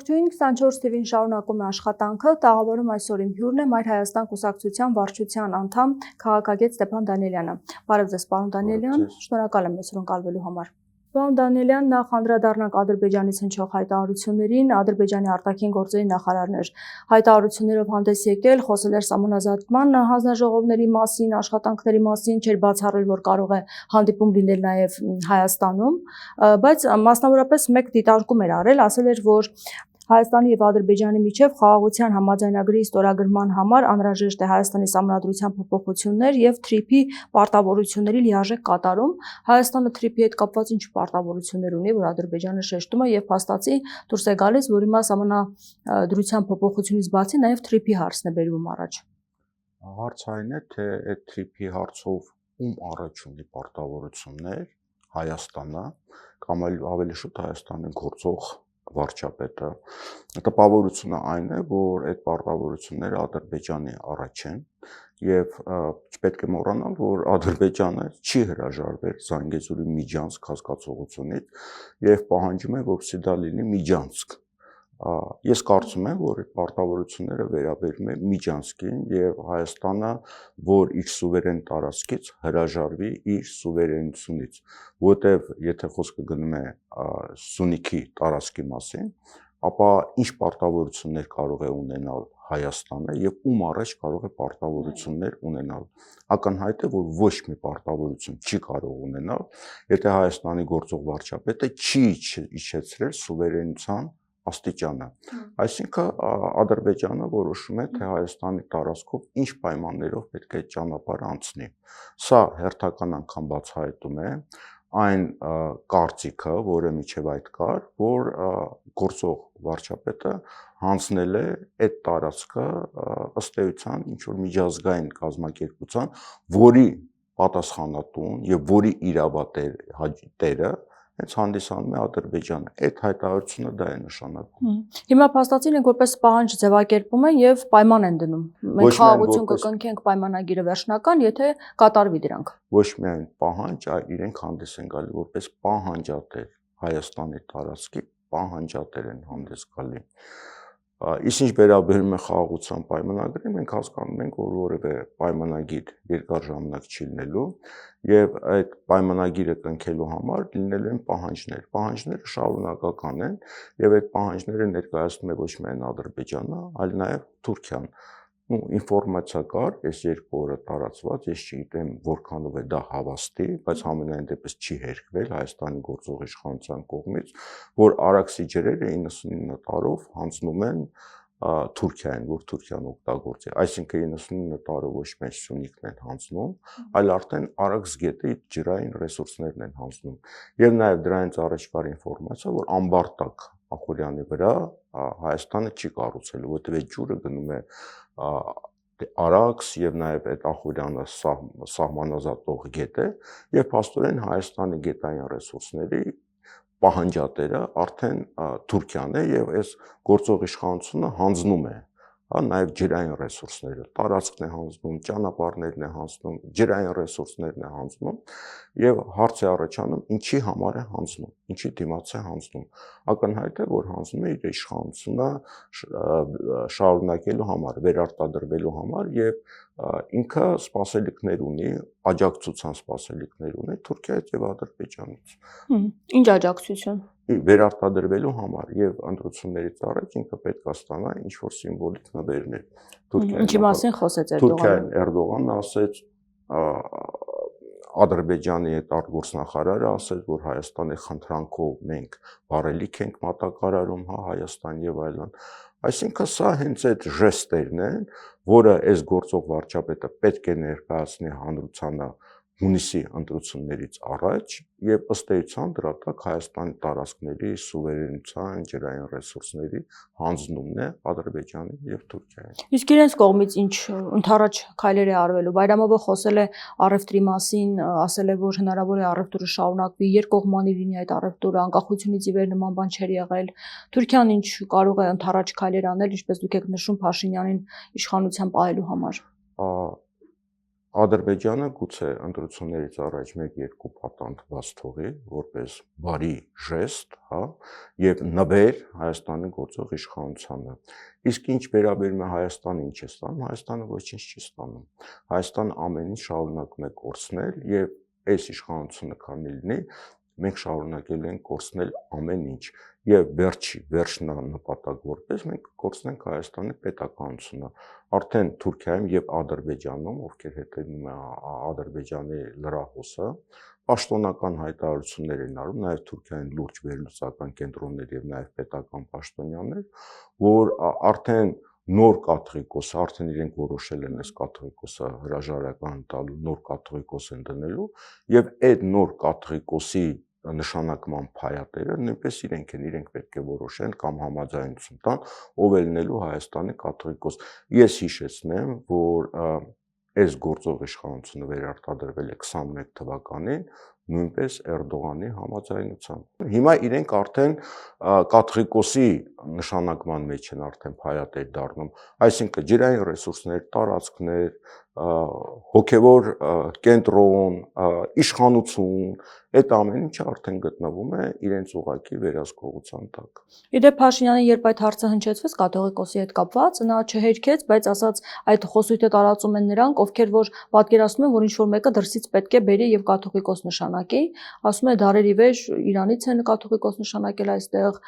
Ողջույն 24 TV-ին շարունակում է աշխատանքը, տաղավարում այսօր իմ հյուրն է Մայր Հայաստան կուսակցության վարչության անդամ քաղաքագետ Ստեփան Դանիելյանը։ Բարև ձեզ, պարոն Դանիելյան, շնորհակալ եմ այսօր ընկալվելու համար։ Պարոն Դանիելյան, նախ անդրադառնանք Ադրբեջանից հնչող հայտարարություններին, Ադրբեջանի արտաքին գործերի նախարարներ հայտարարություններով հանդես եկել, խոսել էր սահմանազատման հանձնաժողովների մասին, աշխատանքների մասին, չէր բացառել, որ կարող է հանդիպում լինել նաև Հայաստանում, բայց մասնավորապես մեկ դիտարկում էր արել, ասել էր, որ Հայաստանի եւ Ադրբեջանի միջև խաղաղության համաձայնագրի ստորագրման համար անհրաժեշտ է Հայաստանի սահմանադրության փոփոխություններ եւ TRIP-ի պարտավորությունների լիարժեք կատարում։ Հայաստանը TRIP-ի հետ կապված ինչ պարտավորություններ ունի, որ Ադրբեջանը շեշտում է եւ փաստացի դուրս է գալիս, որ հիմա սահմանադրության փոփոխությունից բացի նաեւ TRIP-ի հարցն է բերվում առաջ։ Հարց այն է, թե այդ TRIP-ի հարցով ում առաջ ունի պարտավորություններ Հայաստանը կամ ավելի շուտ Հայաստանի գործող վարչապետը, տպավորությունը այն է, որ այդ պարտավորությունները Ադրբեջանի առաջ են եւ չպետք է մոռանալ, որ Ադրբեջանը չի հրաժարվել Զանգեզուրի միջանցք հասկացողությունից եւ պահանջում է, որպեսզի դա լինի միջանցք։ Ես կարծում եմ, որ այդ պարտավորությունները վերաբերում են միջանցքին եւ Հայաստանը, որ իր սուվերեն տարածքից հրաժարվի իր սուվերենությունից, որտեւ եթե խոսքը գնում է Սյունիքի տարածքի մասին, ապա ինչ պարտավորություններ կարող է ունենալ Հայաստանը եւ ում առաջ կարող է պարտավորություններ ունենալ։ Ակնհայտ է, որ ոչ մի պարտավորություն չի կարող ունենալ, եթե Հայաստանի գործող վարչապետը չի իջեցրել սուվերենության աստիճանը։ Այսինքն Ադրբեջանը որոշում է, թե Հայաստանի տարածքով ինչ պայմաններով պետք է այդ ճանապարհը անցնի։ Սա հերթական անգամ բացահայտում է այն կարծիքը, որը միջև այդ կար, որ գործող վարչապետը հանձնել է այդ տարածքը ըստ էության ինչ որ միջազգային կազմակերպության, որի պատասխանատուն եւ որի իրավատերը հենց հանդիսանում է Ադրբեջանը։ Այդ հայտարարությունը դա է նշանակում։ Հիմա փաստացին ենք որպես պահանջ ձևակերպում են եւ պայման են դնում։ Մենք խաղաղություն կկնքենք պայմանագիրը վերջնական, եթե կատարվի դրանք։ Ոչ միայն պահանջ, այլ իրենք հանդես են գալի որպես պահանջատեր Հայաստանի տարածքի պահանջատեր են հանդես գալի։ Իսկ ինչ վերաբերում է խաղաղության պայմանագրին, մենք հասկանում ենք, որ որևէ պայմանագիր երկար ժամանակ չի լինելու եւ այդ պայմանագիրը կնքելու համար լինելու են պահանջներ։ Պահանջները շարունակական են եւ այդ պահանջները ներկայացնում է ոչ միայն Ադրբեջանը, այլ նաեւ Թուրքիան։ Ինֆորմացիա կար, այս 2 օրը տարածված, ես չգիտեմ որքանով է դա հավաստի, բայց համենայն դեպս չի հերքվել Հայաստանի գործող իշխանության կողմից, որ Արաքսի ջրերը 99 տարով հանձնում են Թուրքիային, որ Թուրքիան օգտագործի։ Այսինքն 99 տարով ոչ միայն Սյունիքն են հանձնում, այլ արդեն Արաքս գետի ջրային ռեսուրսներն են հանձնում։ Եվ նաև դրանից առաջ կար ինֆորմացիա, որ Ամբարտակ Ախուրյանի վրա Հայաստանը չի կառուցելու, որտեղ այդ ջուրը գնում է Արաքս եւ նաեւ այդ Ախուրյանը սահմանազատող գետ է եւ փաստորեն Հայաստանի գետային ռեսուրսների պահանջատերը արդեն Թուրքիան է եւ այս գործող իշխանությունը հանձնում է նաև ջրային ռեսուրսները, տարածքն է հանձնում, ճանապարհներն է հանձնում, ջրային ռեսուրսներն է հանձնում եւ հարց է առաջանում ինչի համար է հանձնում, ինչի դիմաց է հանձնում։ Ակնհայտ է, որ հանձնում է իր իշխանությունը շարունակելու համար, վերարտադրվելու համար եւ ինքը սպասելիքներ ունի, աջակցության սպասելիքներ ունի Թուրքիայից եւ Ադրբեջանից։ Ինչ աջակցություն։ Վերարտադրվելու համար եւ ընտրություններից առաջ ինքը պետք է ստանա ինչ որ սիմվոլիկ նվերներ։ Ինչի մասին խոսեց Թուրքիան Էրդողանն ասեց, Ադրբեջանի հետ արտգործնախարարը ասեց, որ Հայաստանի խնդրանքով մենք վարելիք ենք մատակարարում, Հայաստան եւ այլն։ Այսինքն սա հենց այդ ժեստերն են, որը այս գործող վարչապետը պետք է ներկայացնի հանրությանը հունիսի ընտրություններից առաջ եւ ըստ էության դրա տակ Հայաստանի տարածքների սուվերենության ջրային ռեսուրսների հանձնումն է Ադրբեջանի եւ Թուրքիայի։ Իսկ իրենց կողմից ինչ ընդառաջ քայլեր է արվելու։ Բայրամովը խոսել է առևտրի մասին, ասել է, որ հնարավոր է առևտուրը շարունակվի, երկկողմանի լինի այդ առևտուրը, անկախությունից ի վեր նման բան չէր եղել։ Թուրքիան ինչ կարող է ընդառաջ քայլեր անել, ինչպես դուք եք նշում Փաշինյանին իշխանության պահելու համար։ Ադրբեջանը գուցե ընտրություններից առաջ 1-2 պատանդ բաց թողի, որպես բարի ժեստ, հա, եւ նվեր Հայաստանի գործող իշխանությանը։ Իսկ ինչ վերաբերում է Հայաստանը, ինչ է ստանում, Հայաստանը ոչինչ չի ստանում։ Հայաստանը ամեն ինչ շարունակում է կորցնել եւ այս իշխանությունը քանի լինի, մենք շարունակելու ենք կորցնել ամեն ինչ եւ վերջնանպատակ որպես մենք կորցնենք Հայաստանի պետականությունը արդեն Թուրքիայում եւ Ադրբեջանում, ովքեր հետևում է Ադրբեջանի լրահոսը, պաշտոնական հայտարարություններ են արում, նաեւ Թուրքիային լուրջ վերլուծական կենտրոններ եւ նաեւ պետական պաշտոնյաներ, որ արդեն նոր կաթողիկոս, արդեն իրենք որոշել են այս կաթողիկոսը հրաժարական տալու, նոր կաթողիկոս են դնելու եւ այդ նոր կաթողիկոսի նշանակման փայատերը նույնպես իրենք պետք է որոշեն կամ համաձայնություն տան, ով է լինելու Հայաստանի կաթողիկոս։ Ես հիշեցնեմ, որ այս գործող իշխանությունը վերարտադրվել է 21 թվականին նույնպես Էրդողանի համաձայնությամբ։ Հիմա իրենք արդեն կաթողիկոսի նշանակման մեջ են արդեն փայատեր դառնում, այսինքն ջրային ռեսուրսներ, տարածքներ, հոգևոր կենտրոն, իշխանություն, այդ ամեն ինչը արդեն գտնվում է իրենց ուղղակի վերահսկողության տակ։ Իդեպ Փաշինյանը երբ այդ հարցը հնչեցվեց կաթողիկոսի հետ կապված, նա չհերքեց, բայց ասաց այդ խոսույթը տարածում են նրանք, ովքեր որ պատկերացնում են, որ ինչ-որ մեկը դրսից պետք է բերի եւ կաթողիկոս նշանակի, ասում է դարերի վեր Իրանից են կաթողիկոս նշանակել այստեղ,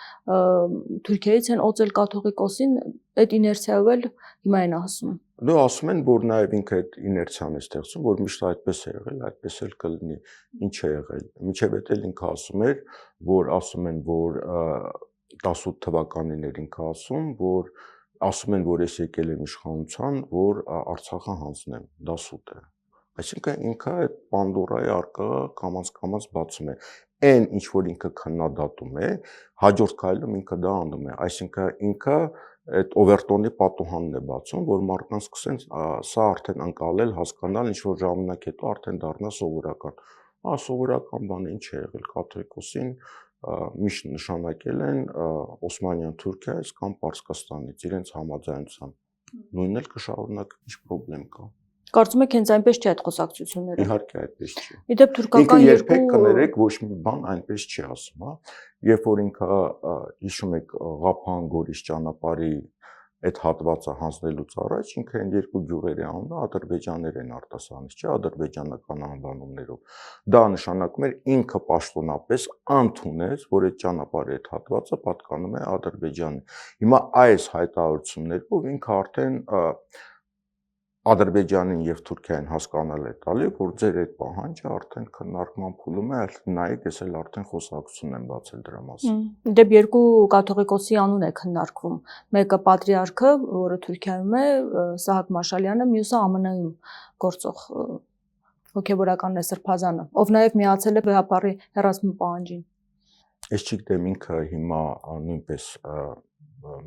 Թուրքիայից են օծել կաթողիկոսին, այդ իներցիայով էլ հիմա են ասում։ Դու ասում են, որ նաև ինքը այդ իներցիան է ստեղծում, որ միշտ այդպես է եղել, այդպես էլ կլինի, ինչ է եղել։ Մինչև էլ ինքը ասում էր, որ ասում են, որ 18 թվականին ինքը ասում են, որ ես եկել եմ իշխանության, որ Արցախը հանձնեմ, դա սուտ է։ Այսինքն ինքը այդ Պանդորայի արկղը կամաց բացում է։ Այն ինչ որ ինքը քննադատում է, հաջորդ քայլում ինքը դա անում է, այսինքն ինքը այդ Օվերտոնի պատուհանն է բացում, որ մարդկանց սկսեն սա արդեն անցալել, հասկանալ, ինչ որ ժամանակ հետո արդեն դառնա սովորական։ Սովորական բանը ինչ է եղել կաթողիկոսին միշտ նշանակել են Օսմանյան Թուրքիայից կամ Պարսկաստանից իրենց համաձայնությամբ։ Նույնն էլ կշարունակի, ինչ խնդրեմ կա։ Կարծում եք հենց այնպես չի այդ խոսակցությունները։ Իհարկե այդպես չի։ Իդեպ թուրքական երբեք կներեք ոչ մի բան այնպես չի ասում, հա։ Երբ որ ինքը հիշում եք Ղափան-Գորիս ճանապարհի այդ հատվածը հանձնելուց առաջ ինքը այն երկու գյուղերի անունը ադրբեջաներեն արտասանեց, չէ, ադրբեջանական անվանումներով։ Դա նշանակում էր ինքը պաշտոնապես ընդունեց, որ այդ ճանապարհի այդ հատվածը պատկանում է Ադրբեջանին։ Հիմա այս հայտարարություններով ինքը արդեն Ադրբեջանին եւ Թուրքիային հասկանալ է տալի, որ ձեր այդ պահանջը արդեն քննարկման փուլում է, նայեք, ես էլ արդեն խոսակցություն եմ բացել դրա մասին։ Դեպ երկու կաթողիկոսի անուն է քննարկվում։ Մեկը պատրիարքը, որը Թուրքիայում է, Սահակ Մաշալյանը, մյուսը ԱՄՆ-ում գործող հոգեվորականն է Սրբազանը, ով նաեւ միացել է Բեհապարի հեռացման պահանջին։ Ես չգիտեմ ինքը հիմա նույնպես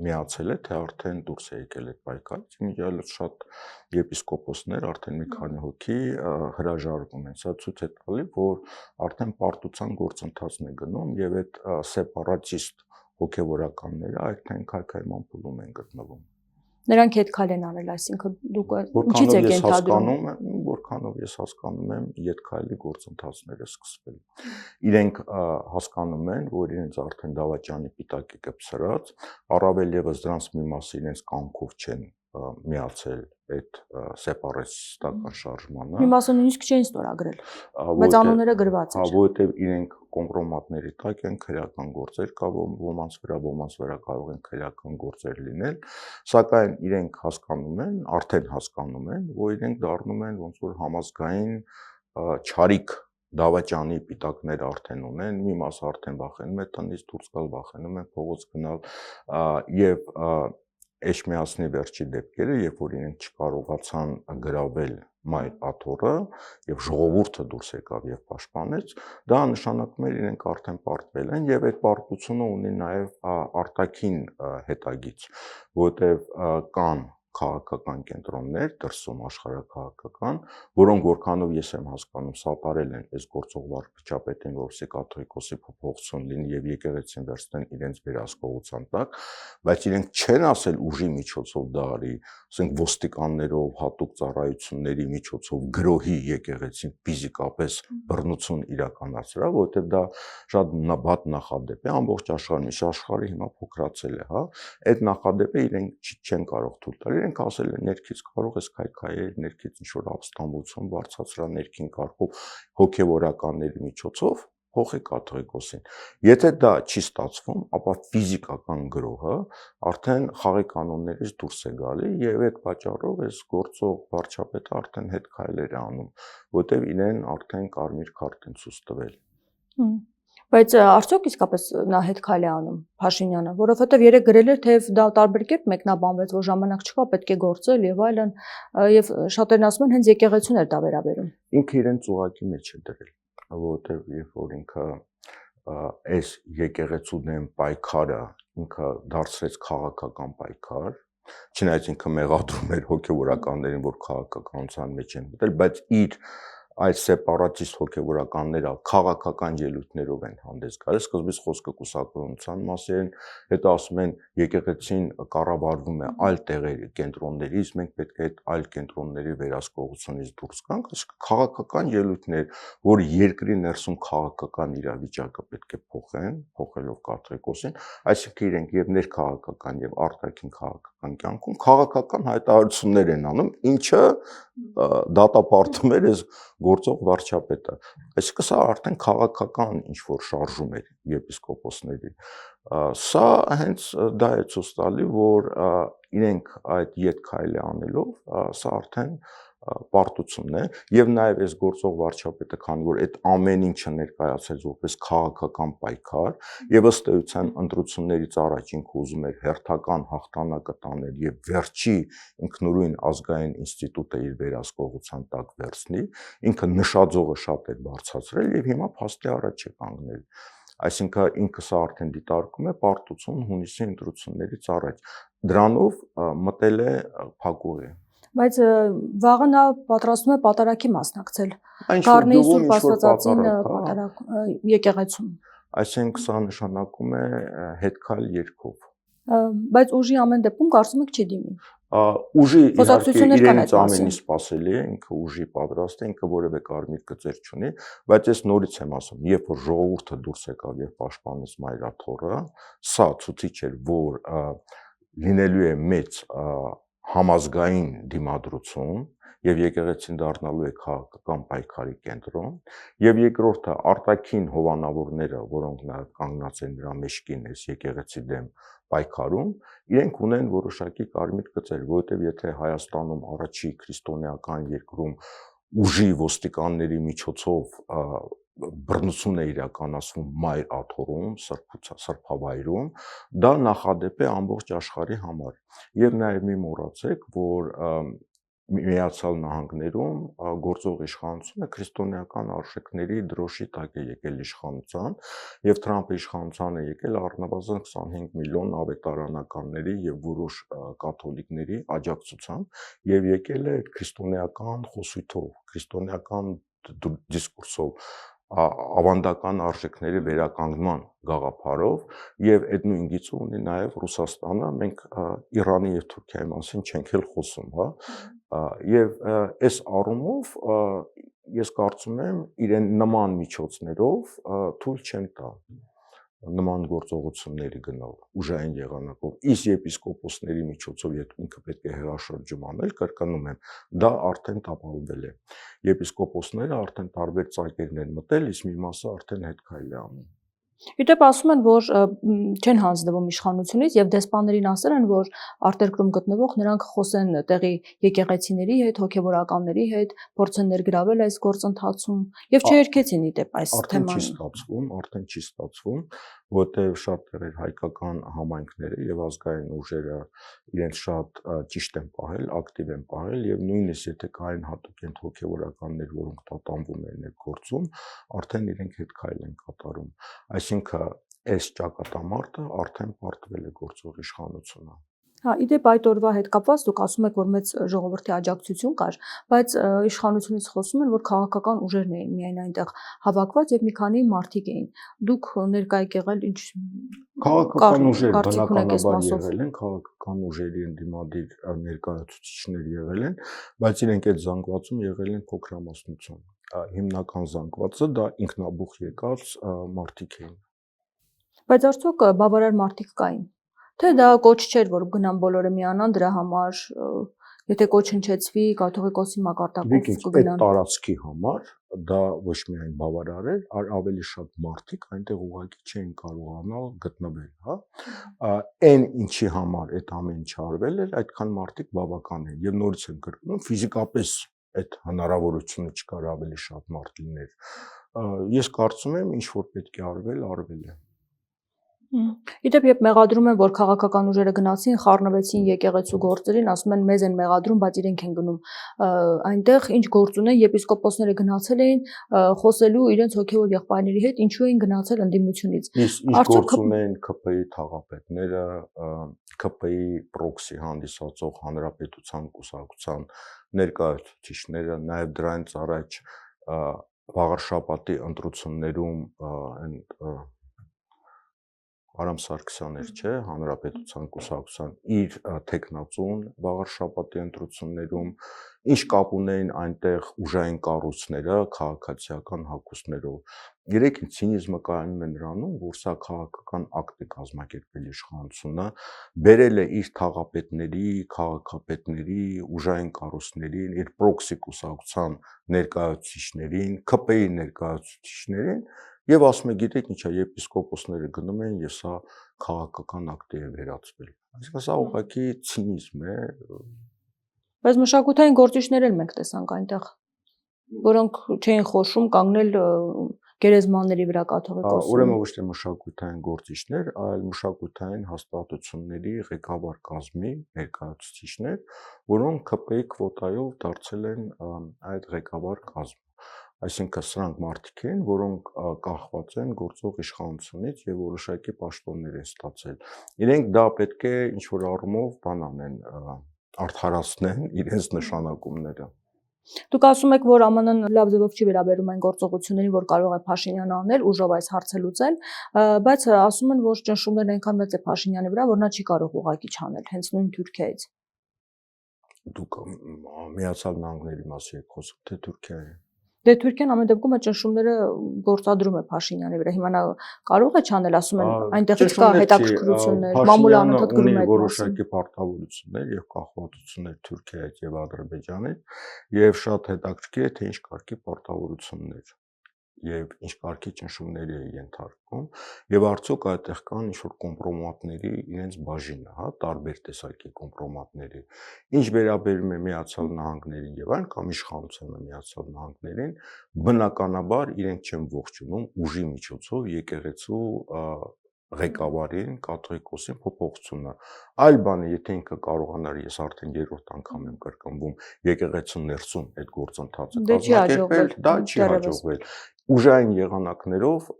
միացել է, թե արդեն դուրս է եկել այդ պայքարից, միջալից շատ եպիսկոպոսներ, արդեն մի քանի հոգի հրաժարվում են, սա ցույց է տալի, որ արդեն պարտության գործընթացն է գնում եւ այդ սեպարատիստ հոգեվորականները արդեն քայքայման փուլում են գտնվում։ Նրանք հետ քայլ են անել, այսինքն դուք ինչից եք ենթադրում, որքանով ես հասկանում եմ, իդ քայլի գործընթացները սկսվել։ Իրենք հասկանում են, որ իրենց արդեն դավաճանի պիտակի կպսրած, առավել եւս դրանց մի մասը իրենց կամքով չեն միացել այդ սեպարատիստական շարժմանը։ Մի մասը նույնիսկ չեն ստորագրել, բայց անունները գրված են։ Որովհետև իրենք կոմպրոմատների տակ են, քրեական գործեր կա ոմանց վրա կարող են քրեական գործեր լինել, սակայն իրենք հասկանում են, արդեն հասկանում են, որ իրենք դառնում են ոնց որ համազգային չարիք դավաճանի պիտակներ արդեն ունեն, մի մասը արդեն վախենում է տնից դուրս գալ, վախենում են փողոց գնալ եւ Էջմիածնի վերջի դեպքերը, երբ որ իրենք չկարողացան գրավել Մայր աթոռը եւ ժողովուրդը դուրս եկավ եւ պաշտպանեց, դա նշանակում է իրենք արդեն պարտվել են եւ այդ պարտությունը ունի նաեւ արտաքին հետագիծ, որովհետեւ կան քաղաքական կենտրոններ, դրսում աշխարհաքաղաքական, որոնք որքանով ես եմ հասկանում, սատարել են այս գործող վարչապետին, որովհետեւ կաթողիկոսի փոփոխություն լինի եւ եկեղեցին վերցնեն իրենց վերահսկողության տակ, բայց իրենք չեն ասել ուժի միջոցով դա արի, ասենք ոստիկաններով, հատուկ ծառայությունների միջոցով գրոհի եկեղեցին ֆիզիկապես բռնություն իրականացրա, որովհետեւ դա շատ վատ նախադեպ է ամբողջ աշխարհում, աշխարհը հիմա փոքրացել է, հա, այդ նախադեպը իրենք չեն կարող թույլ տալ, իրենք ասել են ներքից կարող ես քայքայել, ներքից ինչ-որ ապստամբություն բարձրացրա ներքին կարգով հոգևորականների միջոցով փոխի կաթողիկոսին։ Եթե դա չի ստացվում, ապա ֆիզիկական գրոհը արդեն խաղի կանոններից դուրս է գալի եւ այդ պատճառով այս գործող վարչապետը արդեն հետ քայլեր է անում, որտեւ իրեն արդեն կարմիր քարտ են ցույց տվել։ Բայց արդյոք իսկապես նա հետ քայլ է անում Փաշինյանը, որովհետև երեք գրել էր, թե դա տարբեր կերպ մեկնաբանվեց, որ ժամանակ չկա, պետք է գործել եւ այլն, եւ շատերն ասում են հենց եկեղեցուն էր դա վերաբերում։ Ինքը իրեն ծուղակի մեջ է դրել, որովհետև երբ որ ինքը այս եկեղեցու դեմ պայքարը ինքը դարձրեց քաղաքական պայքար, չնայած ինքը մեղադրում էր հոգևորականներին, որ քաղաքականության մեջ են մտել, բայց իր այդ սեպարատիստ հոգևորականները քաղաքական ելույթներով են հանդես գալիս, սկզբից խոսքը կուսակրոնության մասին, հետո ասում են եկեղեցին կառավարվում է այլ տեղերի կենտրոններից, մենք պետք է այդ այլ կենտրոնների վերահսկողությունից դուրս գանք, քաղաքական ելույթներ, որ երկրի ներսում քաղաքական իրավիճակը պետք է փոխեն, փոխելով կաթողիկոսին, այսինքն իրենք եւ ներքաղաքական եւ արտաքին քաղաքական կյանքում քաղաքական հայտարարություններ են անում, ինչը դատապարտում էր այս գործող վարչապետը, այսինքն սա արդեն քաղաքական ինչ-որ շարժում էր եպիսկոպոսների, սա հենց դա է ցույց տալի, որ իրենք այդ ետ քայլը անելով, սա արդեն պարտություն է եւ նաեւ այս գործող վարչապետը, քանի որ այդ ամեն ինչը ներկայացրեց որպես քաղաքական պայքար եւ ըստ էության ընտրություններից առաջ ինքը ուզում էր հերթական հաղթանակը տանել եւ վերջի ինքնուրույն ազգային ինստիտուտը իր վերահսկողության տակ վերցնի, ինքը նշաձողը շատ էր բարձրացրել եւ հիմա փաստի առաջ է կանգնել, այսինքն ինքը սա արդեն դիտարկում է պարտություն հունիսի ընտրություններից առաջ, դրանով մտել է փակուղի։ Բայց վաղը նա պատրաստվում է պատարագի մասնակցել Գառնեի Սուրբ Աստվածածին պատարագ եկեղեցում։ Այսինքն սա նշանակում է հետ քայլ երկով։ Բայց ուժի ամեն դեպքում կարծում եք չի դիմի։ Ուժի իհարկե իրենից ամեն ինչ սпасելի է, ինքը ուժի պատրաստ է, ինքը որևէ կարմիր գծեր չունի, բայց ես նորից եմ ասում, երբ որ ժողովուրդը դուրս եկավ եւ պաշտպանեց Մայրաթոռը, սա ցույց էր, որ լինելու է մեծ համազգային դիմադրություն եւ եկեղեցին դառնալու է քաղաքական պայքարի կենտրոն եւ երկրորդը արտաքին հովանավորները, որոնք նաեւ կանգնած են նրա մեջքին այս եկեղեցի դեմ պայքարում, իրենք ունեն որոշակի կարմիր գծեր, որովհետեւ եթե Հայաստանում առաջի քրիստոնեական երկրում ուժի ոստիկանների միջոցով բռնություն է իրականացվում Մայր Աթոռում, սրբավայրում, դա նախադեպ է ամբողջ աշխարհի համար։ Եվ նաև մի մոռացեք, որ Միացյալ Նահանգներում գործող իշխանությունը քրիստոնեական արժեքների դրոշի տակ է եկել իշխանության, եւ Թրամփը իշխանության է եկել առնվազն 25 միլիոն ավետարանականների եւ որոշ կաթոլիկների աջակցությամբ եւ եկել է քրիստոնեական խոսույթով, քրիստոնեական դիսկուրսով, ավանդական արժեքների վերականգնման գաղափարով եւ այդ նույն գիծը ունի նաեւ Ռուսաստանը, մենք Իրանի եւ Թուրքիայի մասին չենք էլ խոսում, հա, եւ այս առումով ես կարծում եմ իրեն նման միջոցներով թույլ չեն տա նման գործողությունների գնալ ուժային եղանակով, իսկ եպիսկոպոսների միջոցով ինքը պետք է հեղաշրջում անել, կրկնում եմ, դա արդեն տապալվել է, եպիսկոպոսները արդեն տարբեր ծագերներ են մտել, իսկ մի մասը արդեն հետ քայլ է անում։ Իդեպ ասում են, որ չեն հանձնվում իշխանությունից եւ դեսպաններին ասել են, որ արտերկրում գտնվող նրանք խոսեն տեղի եկեղեցիների հետ, հոգեվորականների հետ, փորձեն ներգրավել այս գործընթացում եւ չերկեցին իդեպ այս թեման։ Արդեն չի ստացվում, որտեղ շատ տեղեր հայկական համայնքները եւ ազգային ուժերը իրենց շատ ճիշտ են պահել, ակտիվ են պահել եւ նույնիսկ եթե կային հատուկ են հոգեվորականներ, որոնք տատանվում են այդ գործում, արդեն իրենք հետ քայլ են կատարում։ Այսինքն այս ճակատամարտը արդեն պարտվել է գործող իշխանությունը։ Հա, իդեպ այդ օրվա հետ կապված դուք ասում եք, որ մեծ ժողովրդի աջակցություն կար, բայց իշխանությունից խոսում են, որ քաղաքական ուժերն էին միայն այնտեղ հավաքված եւ մի քանի մարդիկ էին։ Դուք ներկայ եղել ինչ Քաղաքական ուժեր կարծիք ունեք այս բնականաբար մասով։ եղել են, քաղաքական ուժերի ընդդիմադիր ներկայացուցիչներ եղել են, բայց իրենք այդ զանգվածում եղել են փոքրամասնություն։ Հիմնական զանգվածը դա ինքնաբուխ եկած մարդիկ էին։ Բայց արդյոք բավարար մարդիկ կային։ Թե դա կոչ չէր, որ գնան բոլորը միանան դրա համար, եթե կոչ հնչեցվի, կաթողիկոսի մակարդակով Դուք այդ կգնան։ տարածքի համար դա ոչ միայն բավարար էր, այլ ավելի շատ մարդիկ այնտեղ ուղղակի չէին կարողանալ գտնվել, հա։ Այն ինչի համար այդ ամեն ինչը արվել էր, այդքան մարդիկ բավական են եւ նորից են կրկնում, ֆիզիկապես այդ հնարավորությունը չկար ավելի շատ մարդ լիներ։ Ես կարծում եմ, ինչ որ պետք է արվել է։ Իդեպ երբ մեղադրում են, որ քաղաքական ուժերը գնացին, խառնվեցին եկեղեցու գործերին, ասում են մեզ են մեղադրում, բայց իրենք են գնում այնտեղ, ինչ գործ ունեն, եպիսկոպոսները գնացել էին խոսելու իրենց հոգևոր եղբայրների հետ, ինչու էին գնացել ընդդիմությունից։ Ինչ գործ ունեն ԿՊ-ի թաղապետները, ԿՊ-ի պրոքսի հանդիսացող հանրապետության կուսակցության ներկայացուցիչները, նաև դրանից առաջ Վաղարշաբաթի ընտրություններում այն Արամ Սարգսյանն էր, չէ, հանրապետության կուսակցության իր տեխնացուն Վաղարշաբաթի ընտրություններում, ինչ կապ ունեին այնտեղ ուժային կառույցները քաղաքացիական հակոստներով։ Երեք ցինիզմը կայանում է նրանում, որ սա քաղաքական ակտ է կազմակերպել իշխանությունը, բերել է իր թաղապետների, քաղաքապետների, ուժային կառույցներին, իր պրոքսի կուսակցության ներկայացուցիչներին, ԿՊ-ի ներկայացուցիչներին եւ ասում է, գիտեք ինչա, եպիսկոպոսները գնում են եւ սա քաղաքական ակտ է վերածվել։ Այսինքն սա ուղղակի ցինիզմ է։ Բայց մշակութային գործիչներ էլ մենք տեսանք այնտեղ, որոնք չէին խոշում կանգնել գերեզմանների վրա կաթողիկոսի։ Ուրեմն ոչ թե մշակութային գործիչներ, այլ մշակութային հաստատությունների ղեկավար կազմի ներկայացուցիչներ, որոնք ԿՊ-ի կվոտայով դարձել են այդ ղեկավար կազմը։ Այսինքն սրանք մարդիկ են, որոնք կախված են գործող իշխանությունից եւ որոշակի պաշտոններ են ստացել։ Իրենք դա պետք է ինչ որ առումով բան անեն, արդարացնեն իրենց նշանակումները։ Դուք ասում եք, որ ԱՄՆ-ն լավ ձևով չի վերաբերում այն գործողություններին, որ կարող է Փաշինյանը անել, ուժով այս հարցը լուծել, բայց ասում են, որ ճնշումներն այնքան մեծ է Փաշինյանի վրա, որ նա չի կարող ուղղակի չանել, հենց նույն Թուրքիայից։ Դուք Միացյալ Նահանգների մասին եք խոսում, թե Թուրքիայի։ Դե Թուրքիան ամեն դեպքում այդ ճնշումները գործադրում է Փաշինյանի վրա։ Հիմա նա կարող է չանել, ասում են, այնտեղից կա հետաքրքրություններ, մամուլը անընդհատ գրում է այդ որոշակի պարտավորություններ եւ կախվածություններ Թուրքիայից եւ Ադրբեջանից եւ շատ հետաքրքիր է թե ինչ կարգի պարտավորություններ եւ ինչ կարգի ճնշումների է ենթարկվում եւ արդյոք այդտեղ կան ինչ որ կոմպրոմատների իրենց բաժինը, հա, տարբեր տեսակի կոմպրոմատների։ Ինչ վերաբերում է Միացյալ Նահանգներին եւ այն կամ իշխանությանը Միացյալ Նահանգներին, բնականաբար իրենք չեն ողջունում ուժի միջոցով եկեղեցու ղեկավարին, կաթողիկոսին փոփոխությունը։ Այլ բան է, եթե ինքը կարողանար, ես արդեն երրորդ անգամ եմ կրկնվում, եկեղեցու ներսում այդ գործընթացը կազմակերպել, դա չի հաջողվել։ Ուժային եղանակներով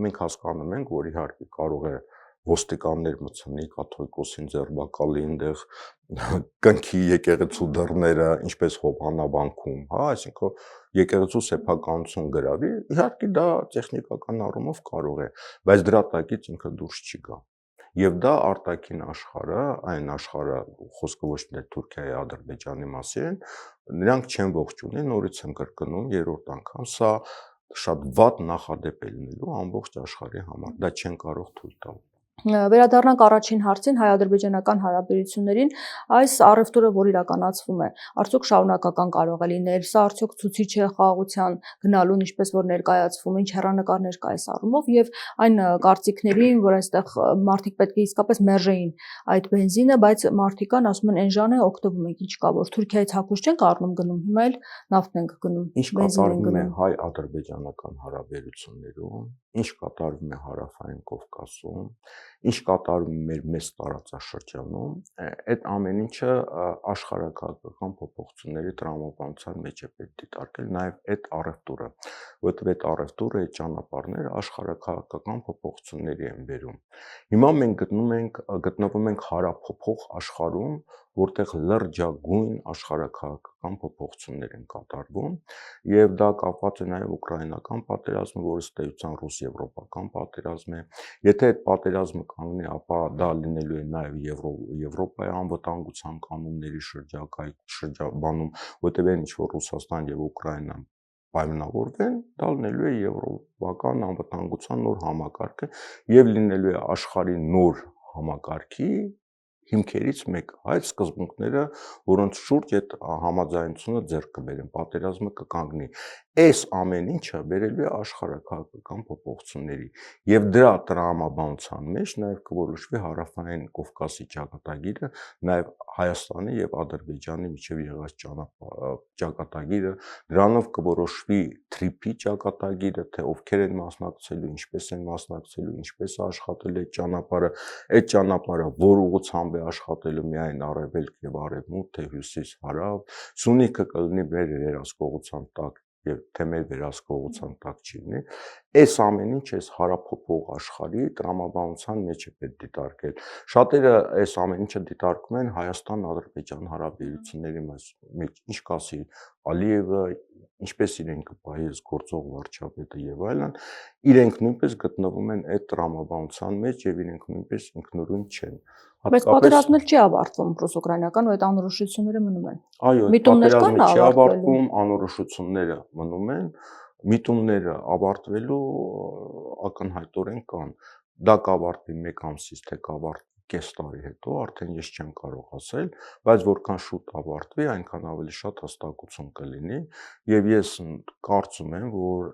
մենք հասկանում ենք, որ իհարկե կարող է ոստիկաններ մտցնի կաթողիկոսին ձերբակալի այնտեղ կնքի եկեղեցու դռները, ինչպես Հովհաննավանքում, հա, այսինքն եկեղեցու սեփականություն գրավի, իհարկե դա տեխնիկական առումով կարող է, բայց դրա տակից ինքը դուրս չի գա։ Եվ դա արտաքին աշխարհը, այն աշխարհը, խոսքը ոչ թե Թուրքիայի, Ադրբեջանի մասին, նրանք չեն ողջունի, նորից եմ կրկնում, երրորդ անգամ, սա շատ վատ նախադեպ է լինելու ամբողջ աշխարհի համար, դա չեն կարող թույլ տալ։ Վերադառնանք առաջին հարցին հայ-ադրբեջանական հարաբերություններին, այս առևտուրը, որ իրականացվում է, արդյոք շարունակական կարող է լինել, սա արդյոք ցուցիչ է խաղաղության գնալուն, ինչպես որ ներկայացվում, ինչ հեռանկարներ կա այս առումով եւ այն կարծիքներին, որ այստեղ մարդիկ պետք է իսկապես մերժեին այդ բենզինը, բայց մարդիկ կան ասում են այն ժան է օգտվում ենք, ինչ կա, որ Թուրքիայից հագուշ չենք առնում գնում, հիմա էլ նավթ ենք գնում, բենզին ենք գնում։ Հայ-ադրբեջանական հարաբերություններում, ինչ կատարվում է Հարավային Կովկասում, ինչ կատարում է մեր մեծ տարածաշրջանում, այդ ամեն ինչը աշխարհաքաղաքական փոփոխությունների տրամաբանության մեջ է պետք դիտարկել, նաև այդ առևտուրը, որովհետև այդ առևտուրը, այդ ճանապարհները աշխարհաքաղաքական փոփոխությունների են բերում։ Հիմա մենք գտնվում ենք հարափոփող աշխարհում, որտեղ լրջագույն աշխարհաքաղաքական փոփոխություններ են կատարվում, եւ դա կապված է նաեւ ուկրաինական պատերազմը, որը ըստ էության ռուս-եվրոպական պատերազմ է։ Եթե այդ պատերազմը կանգնի, ապա դա լինելու է նաեւ Եվրոպայի անվտանգության կանոնների շրջաբանում, որտեղ ինչ որ Ռուսաստան եւ Ուկրաինան պայմանավորվեն, դա լինելու է եվրոպական անվտանգության նոր համակարգը եւ լինելու է աշխարհի նոր համակարգի հիմքերից մեկը, այդ սկզբունքները, որոնց շուրջ այդ համաձայնությունը ձեռք կբերեն, պատերազմը կկանգնի։ Այս ամեն ինչը բերելու է աշխարհաքաղաքական փոփոխությունների եւ դրա տրամաբանության մեջ նաեւ կորոշվի Հարավային Կովկասի ճակատագիրը, նաեւ Հայաստանի եւ Ադրբեջանի միջև եղած ճակատագիրը, դրանով կորոշվի թրիփի ճակատագիրը, թե ովքեր են մասնակցելու, ինչպես են մասնակցելու, ինչպես է աշխատելու այդ ճանապարհը որ ուղղությամբ է աշխատելու միայն արևելք եւ արևմուտք, թե հյուսիս-հարավ, Սյունիքը կլինի մեր վերահսկողության տակ եւ թե մեր վերահսկողության տակ չի լինի, այս ամեն ինչ այս հարափոփող աշխարհի տրամաբանության մեջ է պետք դիտարկել։ Շատերը այս ամեն ինչը դիտարկում են Հայաստան-Ադրբեջան հարաբերությունների մեջ, ինչ կասի Ալիևը, ինչպես իրեն կպահի գործող վարչապետը եւ այլն, իրենք նույնպես գտնվում են այդ տրամաբանության մեջ եւ իրենք նույնպես ինքնուրույն չեն։ Բայց պատերազմն չի ավարտվում ռուս-ուկրաինական ու այդ անորոշությունները մնում են։ Այո, պատերազմը չի ավարտվում, անորոշությունները մնում են, միտումները ավարտվելու ակնհայտորեն կան։ Դա կավարտվի 1 ամսից, թե կավարտվի կես տարի հետո, արդեն ես չեմ կարող ասել, բայց որքան շուտ ավարտվի, այնքան ավելի շատ հստակություն կլինի եւ ես կարծում եմ, որ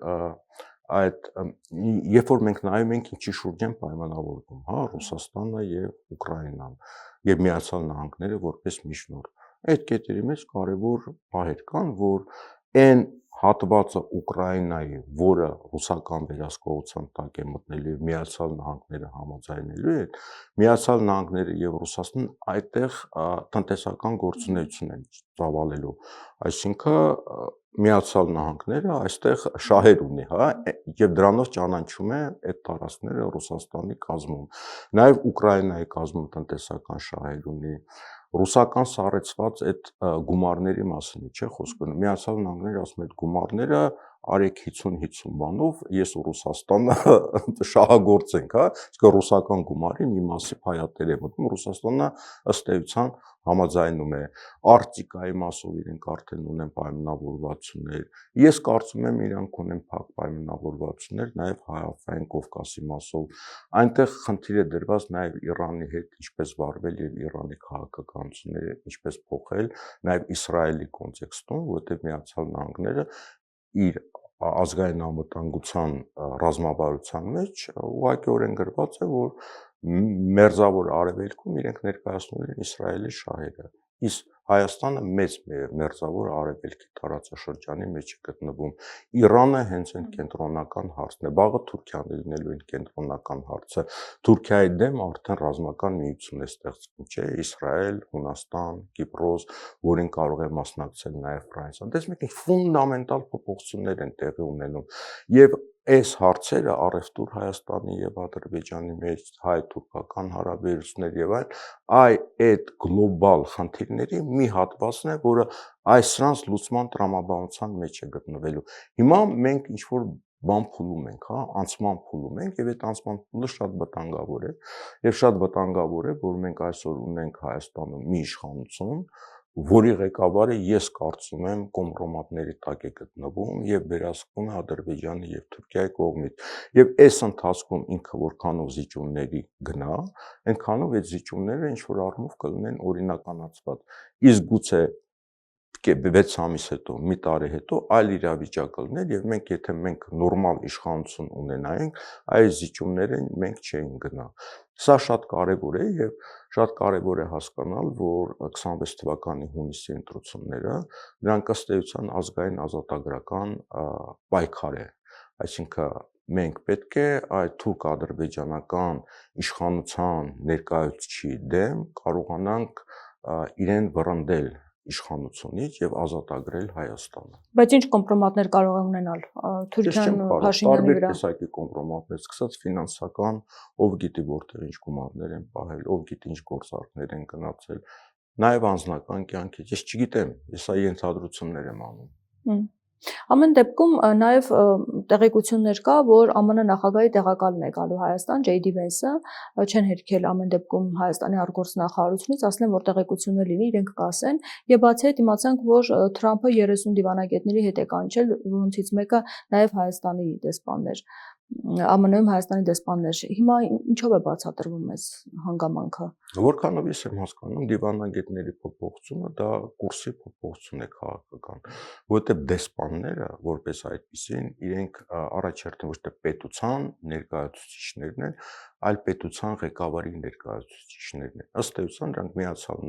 երբ որ մենք նայում ենք ինչի շուրջ են պայմանավորվում, հա, Ռուսաստանը եւ Ուկրաինան եւ Միացյալ Նահանգները որպես միջնորդ, այդ կետերի մեջ կարևոր բաներ կան, որ այն հատվածը Ուկրաինայի, որը ռուսական վերահսկողության տակ է մտնելու եւ Միացյալ Նահանգները համաձայնելու են, Միացյալ Նահանգները եւ Ռուսաստանն այդտեղ տնտեսական գործունեություն են ծավալելու, այսինքն Միացյալ Նահանգները այստեղ շահեր ունի, հա, եւ դրանով ճանաչում է այդ տարածքները Ռուսաստանի կազմում։ Նաեւ Ուկրաինայի կազմում տնտեսական շահեր ունի։ Ռուսական սառեցված այդ գումարների մասին չէ խոսքը։ Միացյալ Նահանգները ասում է այդ գումարները արեք 50-50 բանով, ես ու Ռուսաստանը շահագործենք, հա, իսկ ռուսական գումարի մի մասի փայատեր է մտնում, Ռուսաստանը ըստ էության համաձայնում է, Արկտիկայի մասով իրենք արդեն ունեն պայմանավորվածություններ, ես կարծում եմ իրանք ունեն փակ պայմանավորվածություններ նաև Հարավային Կովկասի մասով, այնտեղ խնդիր է դրված նաև Իրանի հետ ինչպես վարվել եւ Իրանի քաղաքականությունները ինչպես փոխել, նաև Իսրայելի կոնտեքստում, որտեղ Միացյալ Նահանգները իր ազգային անվտանգության ռազմավարության մեջ ուղղակիորեն գրված է, որ մերձավոր արևելքում իրենք ներկայացնում են Իսրայելի շահերը, իսկ Հայաստանը մեծ մերձավոր արևելքի տարածաշրջանի մեջ է գտնվում։ Իրանը հենց այն կենտրոնական հարցն է, վաղը Թուրքիան լինելու է կենտրոնական հարցը։ Թուրքիայի դեմ արդեն ռազմական միություն է ստեղծվում, չէ՞, Իսրայել, Հունաստան, Կիպրոս, որին կարող է մասնակցել նաև Ֆրանսիան։ Դες մեկ ֆունդամենտալ փոփոխություններ են տեղի ունենում եւ այս հարցերը առևտուր Հայաստանի եւ Ադրբեջանի մեջ, հայ-թուրքական հարաբերություններ եւ այդ գլոբալ խնդիրների մի հատվածն է, որը սրանց լուծման տրամաբանության մեջ է գտնվելու։ Հիմա մենք ինչ որ բան փուլում ենք, հա, անցման փուլում ենք եւ այդ անցման փուլը շատ վտանգավոր է եւ շատ վտանգավոր է, որ մենք այսօր ունենք Հայաստանում մի իշխանություն, որի ղեկավարը ես կարծում եմ կոմպրոմատների տակ է գտնվում եւ վերահսկվում է Ադրբեջանի եւ Թուրքիայի կողմից։ Եվ այս ընթացքում ինքը որքանով զիջումների գնա, այնքանով այդ զիջումները ինչ որ առումով կլինեն օրինականացված։ Իսկ գուցե 6 ամիս հետո, մի տարի հետո այլ իրավիճակ կլիներ եւ եթե մենք նորմալ իշխանություն ունենայինք, այս զիջումները մենք չէինք գնա։ Սա շատ կարևոր է եւ շատ կարևոր է հասկանալ, որ 26 թվականի հունիսի ընտրությունները դրանք ըստ էության ազգային ազատագրական պայքար է, այսինքն մենք պետք է այդ թուրք-ադրբեջանական իշխանության ներկայացուցիչի դեմ կարողանանք իրեն վռնդել իշխանությունից եւ ազատագրել Հայաստանը։ Բայց ինչ կոմպրոմատներ կարող է ունենալ Թուրքիան Փաշինյանի վրա։ Տարբեր տեսակի կոմպրոմատներ, սկսած ֆինանսական, ով գիտի որտեղ ինչ գումարներ են պահել, ով գիտի ինչ գործարքներ են գնացել, նաեւ անձնական կյանքից, ես չգիտեմ, ես սա ենթադրություններ եմ անում։ Ամեն դեպքում նաև տեղեկություններ կա, որ ԱՄՆ նախագահի տեղակալն է գալու Հայաստան, JD Vance-ը, չեն հերքել ամեն դեպքում Հայաստանի արտգործնախարարությունից, ասlen որ տեղեկություններ լինի, իրենք կասեն, եւ բացի այդ իմացանք, որ Թրամփը 30 դիվանագետների հետ է կանչել, որոնցից մեկը նաև Հայաստանի դեսպաններ, ԱՄՆ-ում Հայաստանի դեսպաններ։ Հիմա ինչով է բացատրվում այս հանգամանքը։ Որքանով ես եմ հասկանում, դիվանագետների փոփոխությունը դա կուրսի փոփոխություն է քաղաքական, որովհետև դեսպանները, որպես այդպիսին, իրենք առաջերտին ոչ թե պետության ներկայացուցիչներն են, այլ պետության ղեկավարի ներկայացուցիչներն են։ Ըստ էության դրանք Միացյալ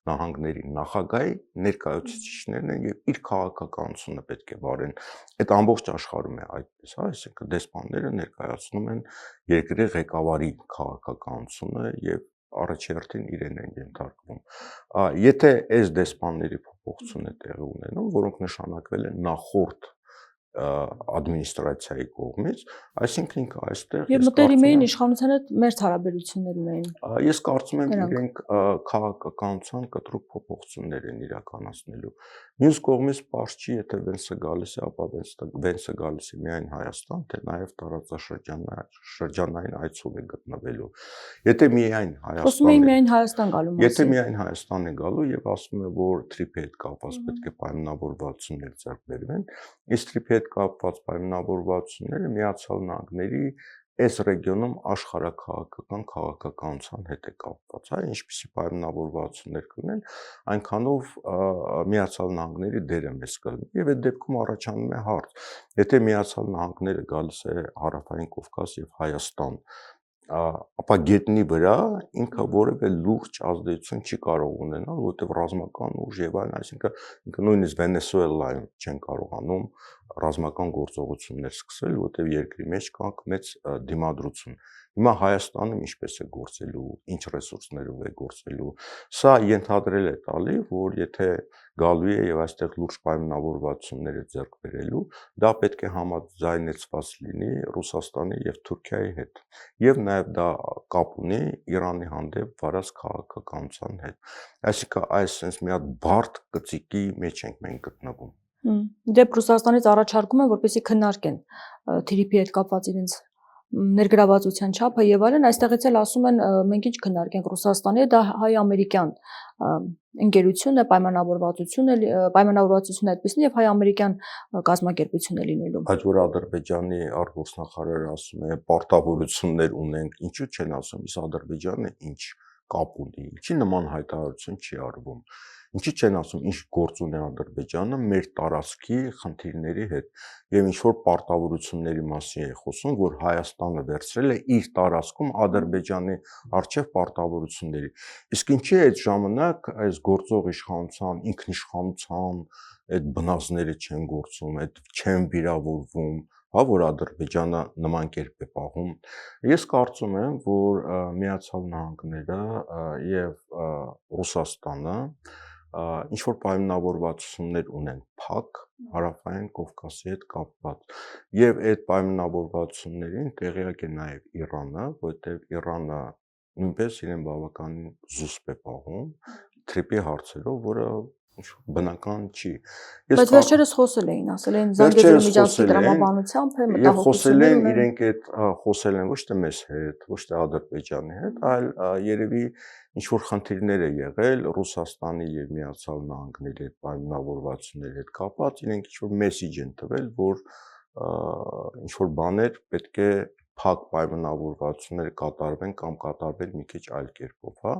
Նահանգների նախագահի ներկայացուցիչներն են եւ իր քաղաքականությունը պետք է վարեն։ Այդ ամբողջ աշխարհում է այդպես, հա, այսինքն դեսպանները ներկայացնում են երկրի ղեկավարի քաղաքականությունը եւ առաջերտին իրեն են ենթարկվում։ Եթե այս դեսպանների փոփոխություն է տեղի ունենում, որոնք նշանակվել են նախորդ ադմինիստրացիայի կողմից, այսինքն ինքը այստեղ եւ մտերիմ էին իշխանության հետ մերձ հարաբերություններ ունեին։ Ես կարծում եմ իրենք քաղաքականության կտրուկ փոփոխություններ են իրականացնելու։ Մյուս կողմից պարզ չի, եթե Վենսը գալիս է, ապա Վենսը գալիս է միայն Հայաստան, թե նաեւ տարածաշրջանային այցով է գտնվելու։ Եթե միայն Հայաստան է գալու եւ ասում է, որ թրիփի հետ կապված պետք է պայմանավորվածություններ ձեռք բերվեն, իսկ թրիփի հետ կապված պայմանավորվածությունները Միացյալ Նահանգների այս ռեգիոնում աշխարհակաղակական քաղաքականության հետ է կապված, հա, ինչպիսի պայմանավորվածություններ կլինեն, այնքանով Միացյալ Նահանգների դերը մեծ կլինի եւ այդ դեպքում առաջանում է հարց. եթե Միացյալ Նահանգները գալիս է Հարավային Կովկաս եւ Հայաստան, ապա գետնի վրա ինքը որևէ լուրջ ազդեցություն չի կարող ունենալ, որովհետեւ ռազմական ուժ եւ այլն, այսինքն նույնիսկ Վենեսուելայում չեն կարողանում ռազմական գործողություններ սկսել, որովհետեւ երկրի մեջ կա մեծ դիմադրություն։ Հիմա Հայաստանում ինչպես է գործելու, ինչ ռեսուրսներով է գործելու, սա ենթադրել է տալի, որ եթե գալու է եւ այստեղ լուրջ պայմանավորվածություններ է ձեռք բերելու, դա պետք է համաձայնեցված լինի Ռուսաստանի եւ Թուրքիայի հետ։ Եվ նաեւ դա կապ ունի Իրանի հանդեպ վարած քաղաքականության հետ։ Այսինքն այս sense մի հատ բարդ գծիկի մեջ ենք մենք գտնվում։ Դեպ Ռուսաստանից առաջարկում են, որպեսզի քննարկեն թրիփի հետ կապված իրենց ներգրավվածության չափը եւ այլն, այստեղից էլ ասում են մենք ինչ քննարկենք Ռուսաստանի հետ, դա հայ-ամերիկյան ընկերություն է, պայմանավորվածություն այդպեսին եւ հայ-ամերիկյան կազմակերպություն է լինելու։ Բայց որ Ադրբեջանի արտգործնախարարը ասում է պարտավորություններ ունենք, ինչու չեն ասում, իսկ Ադրբեջանը ինչ կապ ունի, ինչի նման հայտարարություն չի արվում։ Ինչի չեն ասում, ինչ գործ ունի Ադրբեջանը մեր տարածքի խնդիրների հետ եւ ինչ որ պարտավորությունների մասին է խոսում, որ Հայաստանը վերցրել է իր տարածքում Ադրբեջանի արչեւ պարտավորությունների։ Իսկ ինչի այդ ժամանակ այս գործող իշխանության, ինքնիշխանության այդ բնազդները չեն գործում, այդ չեն վիրավորվում, հա, որ Ադրբեջանը նման կերպ է պահում։ Ես կարծում եմ, որ Միացյալ Նահանգները եւ Ռուսաստանը ինչ որ պայմանավորվածություններ ունեն փակ Հարավային Կովկասի հետ կապված եւ այդ պայմանավորվածություններին տեղյակ է նաեւ Իրանը, որտեղ Իրանը նույնպես իրեն բավականին զուսպ է պահում թրիփի հարցերով, որը բնական չի։ Բայց վերջերս խոսել էին, ասել էին Զանգեզուրի միջանցքի տրամաբանությամբ է մտահոգություններ ունեն։ Իրենք այդ խոսել են ոչ թե մեզ հետ, ոչ թե Ադրբեջանի հետ, այլ երևի ինչ որ խնդիրներ է եղել Ռուսաստանի եւ Միացյալ Նահանգների հետ պայմանավորվածությունների հետ կապված, իրենք ինչ որ մեսիջ են տվել, որ ինչ որ բաներ պետք է փակ պայմանավորվածությունները կատարվեն կամ կատարվեն մի քիչ այլ կերպով, հա,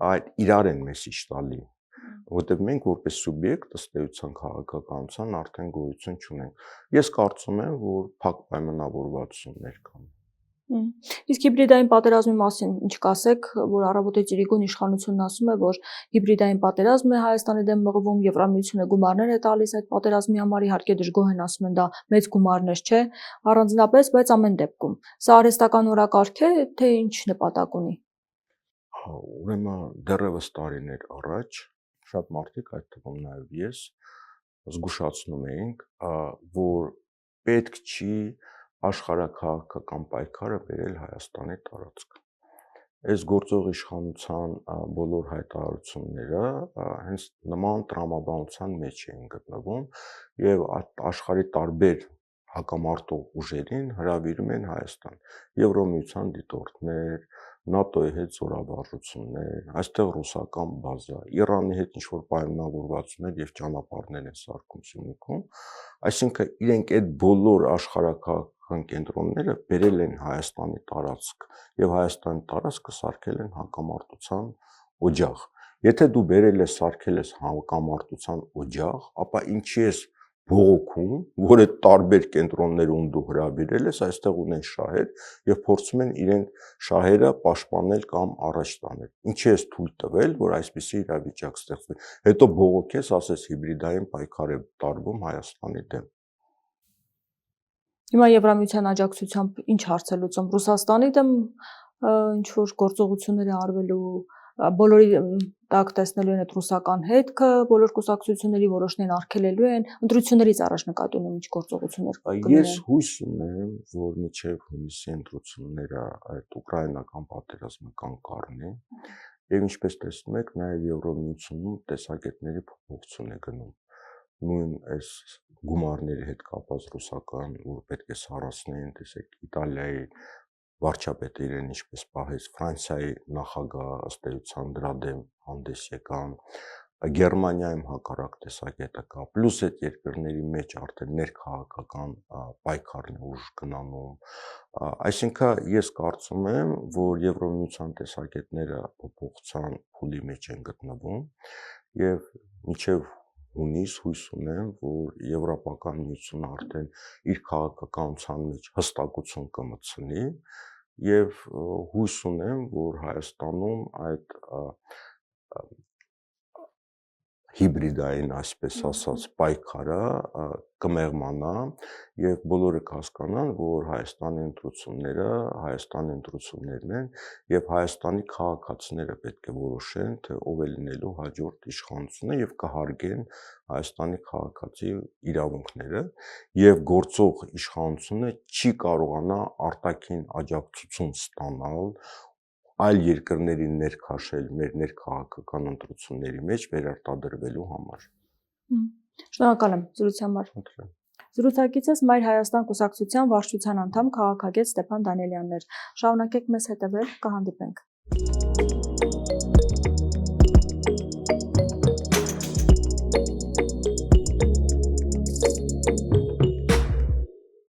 այդ իրար են մեսիջ տալի, որտեղ մենք որպես սուբյեկտ ըստ էության քաղաքականության արդեն գոյություն չունենք։ Ես կարծում եմ, որ փակ պայմանավորվածություններ կան։ Իսկ հիբրիդային պատերազմի մասին ինչ կասեք, որ Առավոտի ծիրիկուն իշխանությունն ասում է, որ հիբրիդային պատերազմ է Հայաստանի դեմ մղվում, Եվրամիությունը գումարներ է տալիս այդ պատերազմի համար, իհարկե դժգոհ են ասում են դա մեծ գումարներ չէ, առանձնապես, բայց ամեն դեպքում սա արհեստական օրակարգ է, թե ինչ նպատակ ունի։ Ուրեմն դեռևս տարիներ առաջ շատ մարդիկ, այդ թվում նաև ես, զգուշացնում էինք, որ պետք չի աշխարհաքաղաքական պայքարը բերել Հայաստանի տարածք։ Այս գործող իշխանության բոլոր հայտարարությունները հենց նման տրամաբանության մեջ էին գտնվում եւ աշխարհի տարբեր հակամարտող ուժերին հրավիրում են Հայաստան, Եվրոմիության դիտորդներ, ՆԱՏՕ-ի հետ զորավարժություններ, այստեղ ռուսական բազա, Իրանի հետ ինչ-որ պայմանավորվածություններ եւ ճանապարհներ են սարքում Սյունիքում, այսինքն իրենք այդ բոլոր աշխարհաքաղաքական կենտրոնները բերել են Հայաստանի տարածք եւ Հայաստանի տարածքը սարքել են հակամարտության օջախ։ Եթե դու բերել ես սարքել ես հակամարտության օջախ, ապա ինչի ես բողոքում, որ այդ տարբեր կենտրոններում դու հրավիրել ես, այստեղ ունեն շահեր եւ փորձում են իրենք շահերը պաշտպանել կամ առաջ տանել։ Ինչի ես թույլ տվել, որ այսպիսի իրավիճակ ստեղծվի։ Հետո բողոքես, ասես հիբրիդային պայքար է տարվում Հայաստանի դեմ։ Հիմա Եվրամիության աջակցությամբ ինչ հարց է լուծում Ռուսաստանի դեմ ինչ որ գործողություններ է արվելու, բոլորի տակ տեսնելու են այդ ռուսական հետքը, բոլոր կուսակցությունների որոշներն արգելելու են, ընտրություններից առաջ նկատի ունեմ ինչ գործողություններ կլինեն։ Ես հույս ունեմ, որ մինչև հունիսի ընտրությունները այդ ուկրաինական պատերազմը կանգառնի, եւ ինչպես տեսնում եք, նաեւ Եվրոմիությունում տեսակետների փոփոխություն է գնում։ Նույն այս գումարների հետ կապված ռուսական, որ պետք է սառեցնեն, տեսեք, Իտալիայի վարչապետը իրեն ինչպես պահեց, Ֆրանսիայի նախագահը ըստ էության դրա դեմ հանդես եկան, Գերմանիայում հակառակ տեսակետը կա, պլյուս այդ երկրների մեջ արդեն ներքաղաքական պայքարն է ուժ գնանում, այսինքն ես կարծում եմ, որ Եվրոմիության տեսակետները փոփոխության փուլի մեջ են գտնվում եւ մինչեւ հունիս հույս ունեմ, որ Եվրոպական միությունը արդեն իր քաղաքականության մեջ հստակություն կմտցնի եւ հույս ունեմ, որ Հայաստանում այդ հիբրիդային, այսպես ասած, պայքարը կմեղմանա եւ բոլորը կհասկանան, որ Հայաստանի ընտրություններն են եւ Հայաստանի քաղաքացիները պետք է որոշեն, թե ով է լինելու հաջորդ իշխանությունը եւ կհարգեն Հայաստանի քաղաքացի իրավունքները եւ գործող իշխանությունը չի կարողանա արտաքին աջակցություն ստանալ այլ երկրների ներքաշել մեր ներքաղաքական ընտրությունների մեջ վերարտադրվելու համար։ Շնորհակալ եմ զրույցի համար։ Զրուցակիցս Մայր Հայաստան կուսակցության վարչության անդամ քաղաքագետ Ստեփան Դանիելյանն էր։ Շարունակեք մեզ հետևել, կհանդիպենք։